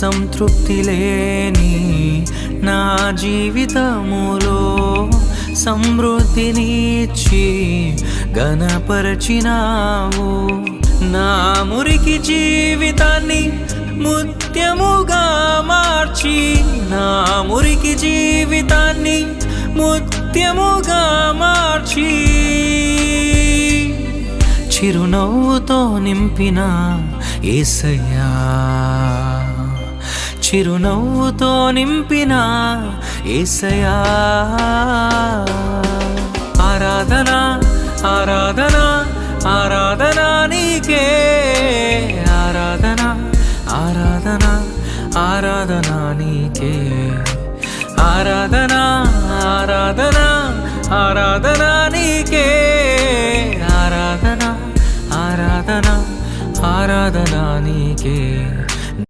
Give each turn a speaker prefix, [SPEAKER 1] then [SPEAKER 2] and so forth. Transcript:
[SPEAKER 1] సంతృప్తి లేని నా జీవితములో సమృద్ధినిచ్చి ఘనపరచినావు. నా మురికి జీవితాన్ని ముత్యముగా మార్చి, నా మురికి జీవితాన్ని ముత్యముగా మార్చి, చిరునవ్వుతో నింపిన యేసయ్యా, చిరునవ్వుతో నింపిన యేసయ్యా. ఆరాధన ఆరాధన ఆరాధన నీకే, ఆరాధన ఆరాధన ఆరాధన నీకే, ఆరాధన ఆరాధన ఆరాధన నీకే, ఆరాధన ఆరాధన ఆరాధన నీకే.